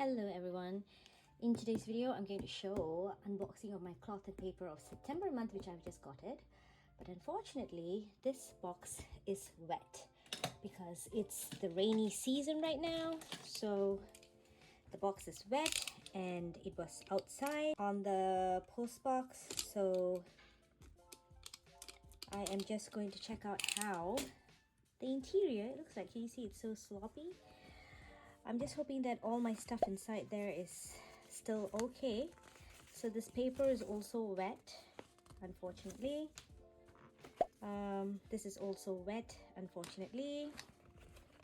Hello everyone. In today's video I'm going to show unboxing of my cloth and paper of September month, which I've just got it, but unfortunately this box is wet because it's the rainy season right now. So the box is wet and it was outside on the post box, so I am just going to check out how the interior looks like. Can you see it's so sloppy? I'm just hoping that all my stuff inside there is still okay. So this paper is also wet, unfortunately. This is also wet, unfortunately.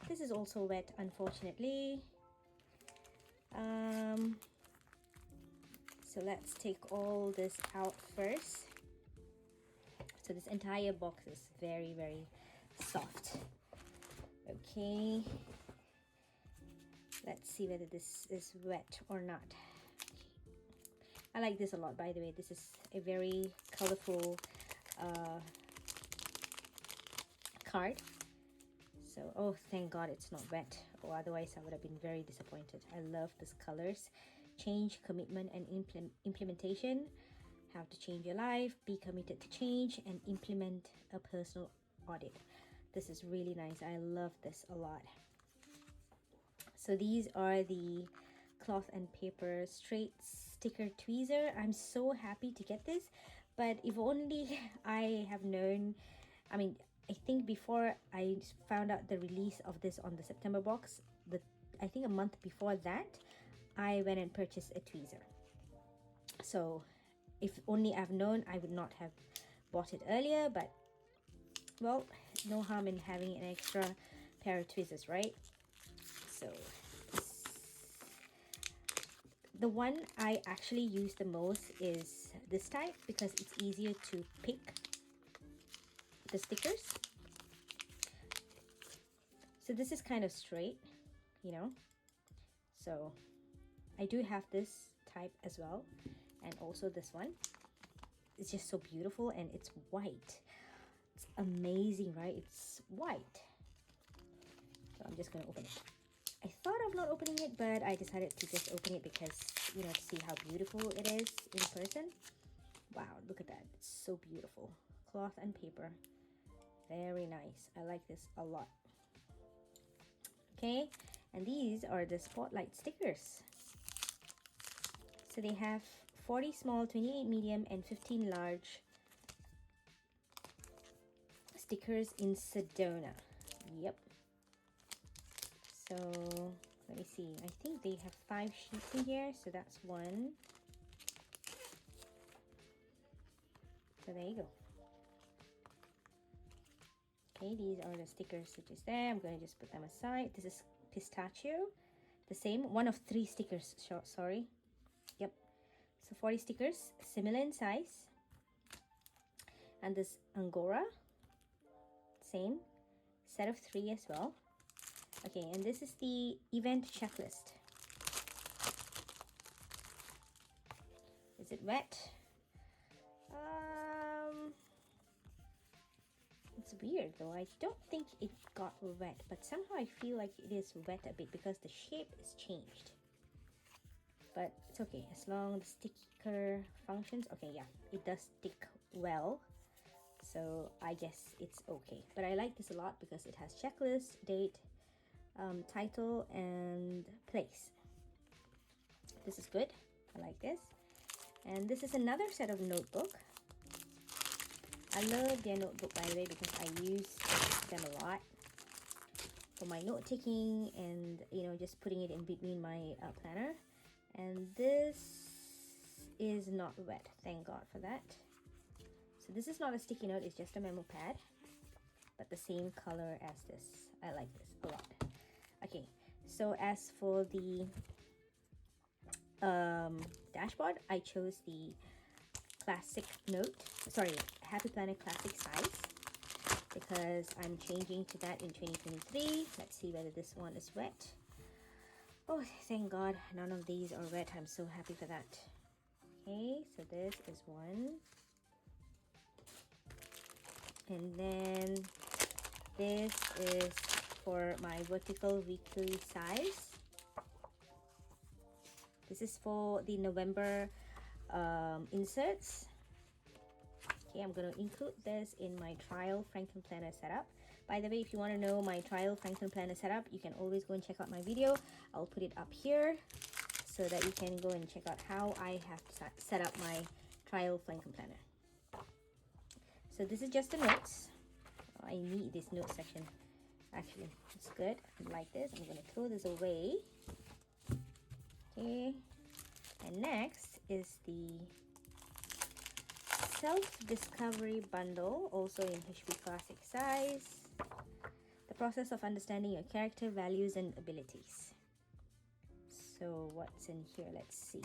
This is also wet, unfortunately. So let's take all this out first. So this entire box is very soft. Okay. Let's see whether this is wet or not. I like this a lot, by the way. This is a very colorful card. So, oh, thank God it's not wet. Oh, otherwise I would have been very disappointed. I love these colors. Change, commitment, and implementation. How to change your life, be committed to change, and implement a personal audit. This is really nice. I love this a lot. So these are the cloth and paper straight sticker tweezer. I'm so happy to get this, but if only I have known, I mean, I think before I found out the release of this on the September box, I think a month before that, I went and purchased a tweezer. So if only I've known, I would not have bought it earlier, but well, no harm in having an extra pair of tweezers, right? So the one I actually use the most is this type because it's easier to pick the stickers. So this is kind of straight, you know. So I do have this type as well, and also this one. It's just so beautiful and it's white. It's amazing, right? It's white. So I'm just gonna open it. I thought of not opening it, but I decided to just open it because, you know, to see how beautiful it is in person. Wow, look at that. It's so beautiful. Cloth and paper. Very nice. I like this a lot. Okay, and these are the spotlight stickers. So they have 40 small, 28 medium, and 15 large stickers in Sedona. Yep. So let me see. I think they have 5 sheets in here, so that's one. So there you go. Okay, these are the stickers which is there. I'm going to just put them aside. This is pistachio, the same, one of 3 stickers. Sorry. Yep. So 40 stickers, similar in size. And this Angora, same, set of 3 as well. Okay, and this is the event checklist. Is it wet? It's weird though. I don't think it got wet, but somehow I feel like it is wet a bit because the shape is changed. But it's okay as long as the sticker functions. Okay, yeah, it does stick well. So I guess it's okay. But I like this a lot because it has checklist, date, title, and place. This is good. I like this. And this is another set of notebook. I love their notebook, by the way, because I use them a lot for my note taking and, you know, just putting it in between my planner. And this is not wet, thank God for that. So this is not a sticky note, it's just a memo pad, but the same color as this. I like this a lot. Okay, so as for the dashboard, I chose the classic note, sorry, Happy Planner classic size, because I'm changing to that in 2023. Let's see whether this one is wet. Oh, thank God none of these are wet. I'm so happy for that. Okay, so this is one, and then this is for my vertical weekly size. This is for the November inserts. Okay, I'm going to include this in my Trial Franken Planner setup. By the way, if you want to know my Trial Franken Planner setup, you can always go and check out my video. I'll put it up here so that you can go and check out how I have set up my Trial Franken Planner. So this is just the notes. Oh, I need this note section. Actually, it's good. Like this. I'm going to throw this away. Okay. And next is the Self-Discovery Bundle, also in HB Classic size. The process of understanding your character, values, and abilities. So what's in here? Let's see.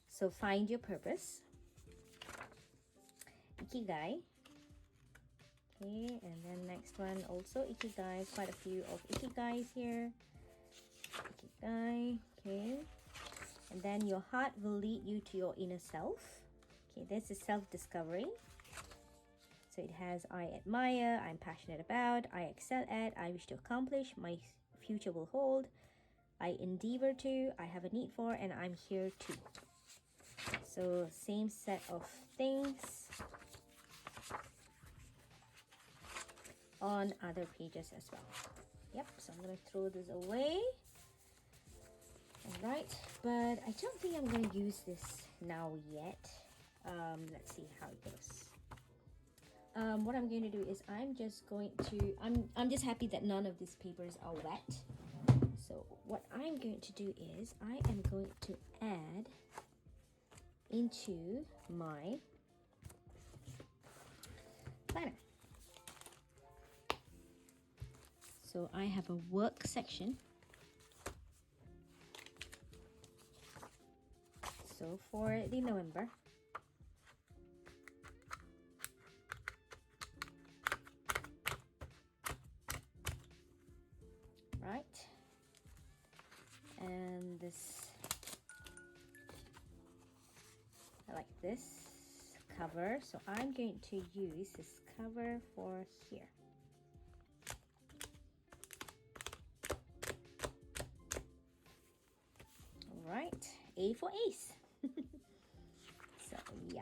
So find your purpose. Ikigai. Okay, and then next one also Ikigai. Quite a few of Ikigais here. Ikigai. Okay. And then your heart will lead you to your inner self. Okay, this is self-discovery. So it has I admire, I'm passionate about, I excel at, I wish to accomplish, my future will hold, I endeavor to, I have a need for, and I'm here too. So same set of things on other pages as well. Yep, so I'm going to throw this away. Alright, but I don't think I'm going to use this now yet. Let's see how it goes. What I'm going to do is I'm just happy that none of these papers are wet. So what I'm going to do is I am going to add into my planner. So I have a work section. So for the November, right, and this, I like this cover, so I'm going to use this cover for here. All right, A for Ace. So yeah,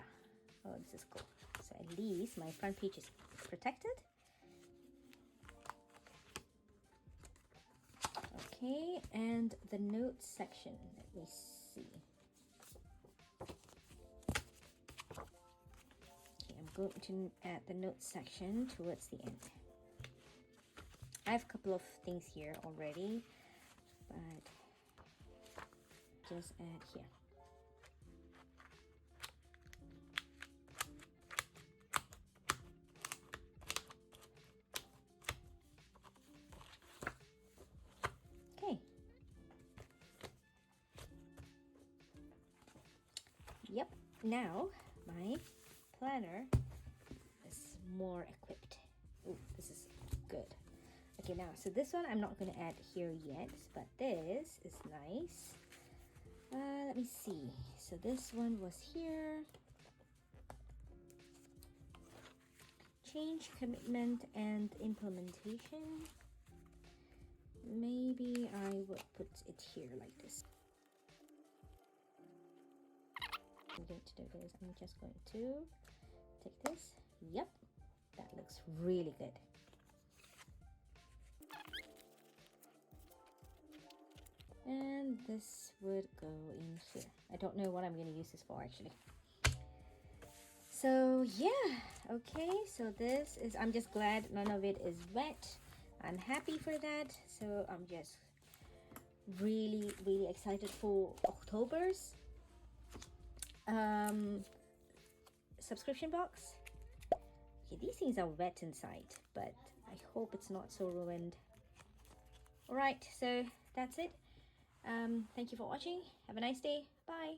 oh, this is cool. So at least my front page is protected. Okay, and the notes section, let me see. Okay, I'm going to add the notes section towards the end. I have a couple of things here already, but just add here. Okay. Yep, now my planner is more equipped. Oh, this is good. Okay, now, so this one I'm not going to add here yet, but this is nice. Let me see. So this one was here. Change, commitment, and implementation. Maybe I would put it here like this. I'm going to do this. I'm just going to take this. Yep, that looks really good. And this would go in here. I don't know what I'm going to use this for actually. So yeah, okay, so this is, I'm just glad none of it is wet. I'm happy for that. So I'm just really excited for October's subscription box. Okay, these things are wet inside, but I hope it's not so ruined. All right, so that's it. Thank you for watching. Have a nice day. Bye.